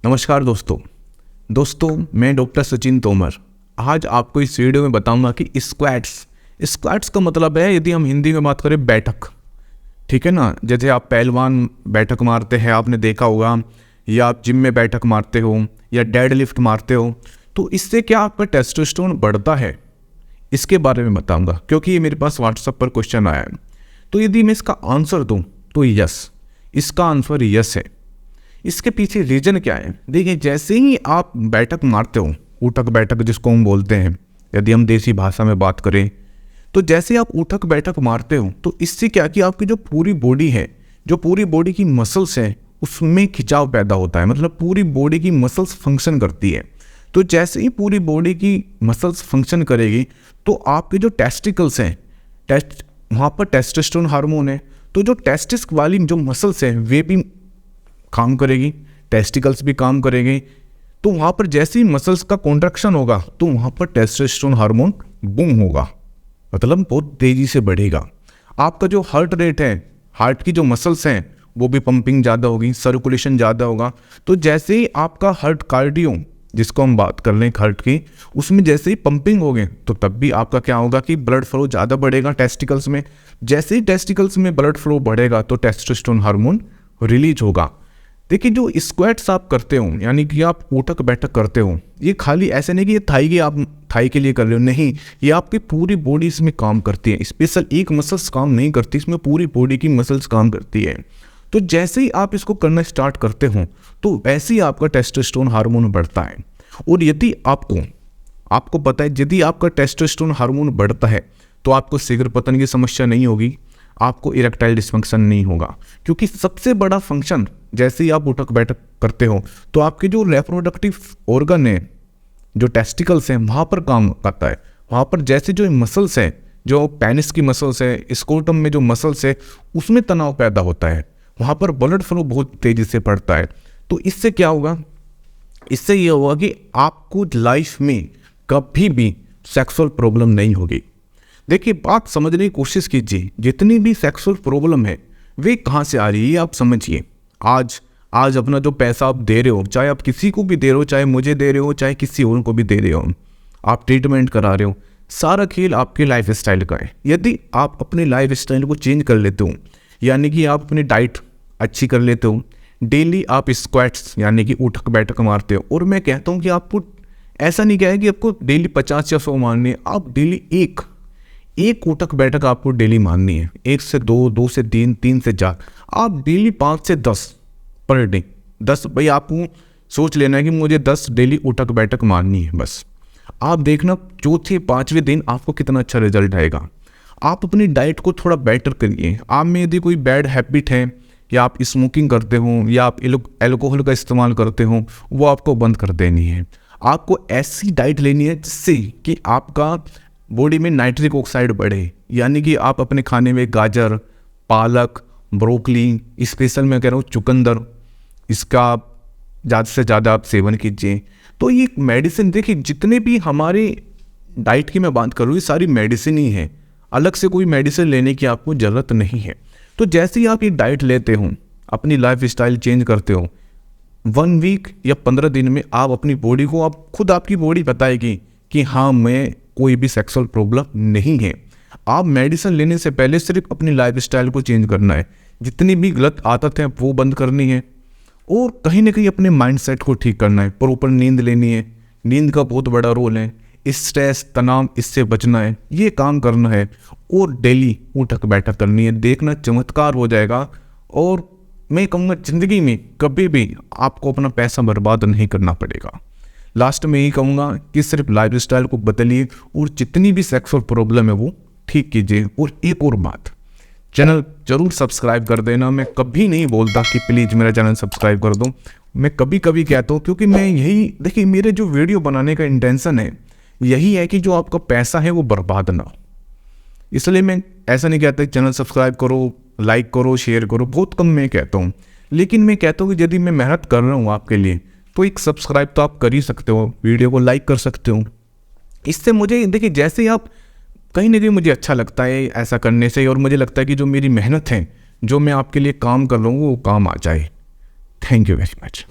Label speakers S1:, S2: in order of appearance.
S1: नमस्कार दोस्तों मैं डॉक्टर सचिन तोमर। आज आपको इस वीडियो में बताऊंगा कि स्क्वाट्स का मतलब है, यदि हम हिंदी में बात करें, बैठक। ठीक है ना। जैसे आप पहलवान बैठक मारते हैं, आपने देखा होगा, या आप जिम में बैठक मारते हो या डेड लिफ्ट मारते हो, तो इससे क्या आपका टेस्टोस्टेरोन बढ़ता है, इसके बारे में बताऊंगा, क्योंकि ये मेरे पास व्हाट्सएप पर क्वेश्चन आया है। तो यदि मैं इसका आंसर दूं तो यस, इसका आंसर यस है। इसके पीछे रीजन क्या है? देखिए, जैसे ही आप बैठक मारते हो, उठक बैठक जिसको हम बोलते हैं, यदि हम देसी भाषा में बात करें, तो जैसे आप उठक बैठक मारते हो तो इससे क्या कि आपकी जो पूरी बॉडी है, जो पूरी बॉडी की मसल्स है, उसमें खिंचाव पैदा होता है। मतलब पूरी बॉडी की मसल्स फंक्शन करती है। तो जैसे ही पूरी बॉडी की मसल्स फंक्शन करेगी तो आपके जो टेस्टिकल्स हैं, वहाँ पर टेस्टोस्टेरोन हार्मोन है, तो जो टेस्टिस वाली जो मसल्स हैं वे भी काम करेगी, टेस्टिकल्स भी काम करेंगे। तो वहाँ पर जैसे ही मसल्स का कॉन्ट्रैक्शन होगा तो वहाँ पर टेस्टोस्टेरोन हार्मोन बूम होगा, मतलब बहुत तेज़ी से बढ़ेगा। आपका जो हार्ट रेट है, हार्ट की जो मसल्स हैं, वो भी पंपिंग ज़्यादा होगी, सर्कुलेशन ज़्यादा होगा। तो जैसे ही आपका हार्ट कार्डियो, जिसको हम बात कर लें हार्ट की, उसमें जैसे ही पंपिंग होगी तो तब भी आपका क्या होगा कि ब्लड फ्लो ज़्यादा बढ़ेगा टेस्टिकल्स में। जैसे ही टेस्टिकल्स में ब्लड फ्लो बढ़ेगा तो टेस्टोस्टेरोन हार्मोन रिलीज होगा। देखिए, जो स्क्वाट्स आप करते हो, यानी कि आप उठक बैठक करते हो, ये खाली ऐसे नहीं कि ये थाई के लिए कर रहे हो, नहीं, ये आपकी पूरी बॉडी इसमें काम करती है। स्पेशल एक मसल्स काम नहीं करती, इसमें पूरी बॉडी की मसल्स काम करती है। तो जैसे ही आप इसको करना स्टार्ट करते हो तो वैसे ही आपका टेस्टोस्टेरोन हार्मोन बढ़ता है। और यदि आपको पता है, यदि आपका टेस्टोस्टेरोन हार्मोन बढ़ता है तो आपको शीघ्र पतन की समस्या नहीं होगी, आपको इरेक्टाइल डिस्फंक्शन नहीं होगा। क्योंकि सबसे बड़ा फंक्शन, जैसे ही आप उठक बैठक करते हो तो आपके जो रिप्रोडक्टिव ऑर्गन है, जो टेस्टिकल्स हैं, वहाँ पर काम करता है। वहाँ पर जैसे जो मसल्स हैं, जो पेनिस की मसल्स है, स्क्रोटम में जो मसल्स है, उसमें तनाव पैदा होता है, वहाँ पर ब्लड फ्लो बहुत तेज़ी से बढ़ता है। तो इससे क्या होगा? इससे ये होगा कि आपको लाइफ में कभी भी सेक्सुअल प्रॉब्लम नहीं होगी। देखिए, बात समझने की कोशिश कीजिए, जितनी भी सेक्सुअल प्रॉब्लम है वे कहाँ से आ रही है, ये आप समझिए। आज अपना जो पैसा आप दे रहे हो, चाहे आप किसी को भी दे रहे हो, चाहे मुझे दे रहे हो, चाहे किसी और को भी दे रहे हो, आप ट्रीटमेंट करा रहे हो, सारा खेल आपके लाइफ स्टाइल का है। यदि आप अपने लाइफ स्टाइल को चेंज कर लेते हो, यानी कि आप अपनी डाइट अच्छी कर लेते हो, डेली आप स्क्वाट्स यानी कि उठक बैठक मारते हो, और मैं कहता हूँ कि आपको ऐसा नहीं कहा कि आपको डेली 50 या 100 मारनी है, आप डेली एक उठक बैठक आपको डेली मारनी है। 1 से 2, 2 से 3, 3 से 4, आप डेली 5 से 10 पर डे। 10 भाई, आपको सोच लेना है कि मुझे 10 डेली उठक बैठक मारनी है। बस आप देखना 4-5वें दिन आपको कितना अच्छा रिजल्ट आएगा। आप अपनी डाइट को थोड़ा बेटर करिए। आप में यदि कोई बैड हैबिट है, या आप स्मोकिंग करते हो, या आप एल्कोहल का इस्तेमाल करते हो, वो आपको बंद कर देनी है। आपको ऐसी डाइट लेनी है जिससे कि आपका बॉडी में नाइट्रिक ऑक्साइड बढ़े, यानी कि आप अपने खाने में गाजर, पालक, ब्रोकली, स्पेशल मैं कह रहा हूँ चुकंदर, इसका ज़्यादा से ज़्यादा आप सेवन कीजिए। तो ये मेडिसिन, देखिए, जितने भी हमारे डाइट की मैं बात कर रहा हूँ, ये सारी मेडिसिन ही है। अलग से कोई मेडिसिन लेने की आपको ज़रूरत नहीं है। तो जैसे ही आप ये डाइट लेते हो, अपनी लाइफ स्टाइल चेंज करते हो, 1 वीक या 15 दिन में आप अपनी बॉडी को, आप खुद आपकी बॉडी बताएगी कि हाँ, मैं कोई भी सेक्सुअल प्रॉब्लम नहीं है। आप मेडिसिन लेने से पहले सिर्फ अपनी लाइफ स्टाइल को चेंज करना है, जितनी भी गलत आदत है वो बंद करनी है, और कहीं ना कहीं अपने माइंडसेट को ठीक करना है। प्रॉपर नींद लेनी है, नींद का बहुत बड़ा रोल है। स्ट्रेस, तनाव, इससे बचना है, ये काम करना है, और डेली उठक बैठक करनी है। देखना चमत्कार हो जाएगा। और मैं कहूँगा, ज़िंदगी में कभी भी आपको अपना पैसा बर्बाद नहीं करना पड़ेगा। लास्ट में यही कहूँगा कि सिर्फ लाइफ स्टाइल को बदलिए और जितनी भी सेक्सुअल प्रॉब्लम है वो ठीक कीजिए। और एक और बात, चैनल जरूर सब्सक्राइब कर देना। मैं कभी नहीं बोलता कि प्लीज़ मेरा चैनल सब्सक्राइब कर दो, मैं कभी कभी कहता हूँ, क्योंकि मैं यही, देखिए, मेरे जो वीडियो बनाने का इंटेंशन है यही है कि जो आपका पैसा है वो बर्बाद ना हो। इसलिए मैं ऐसा नहीं कहता कि चैनल सब्सक्राइब करो, लाइक करो, शेयर करो, बहुत कम मैं कहता हूँ। लेकिन मैं कहता हूँ कि यदि मैं मेहनत कर रहा हूँ आपके लिए, तो एक सब्सक्राइब तो आप कर ही सकते हो, वीडियो को लाइक कर सकते हो। इससे मुझे, देखिए, जैसे आप कहीं ना कहीं मुझे अच्छा लगता है ऐसा करने से, और मुझे लगता है कि जो मेरी मेहनत है, जो मैं आपके लिए काम कर रहा हूँ, वो काम आ जाए। Thank you very much.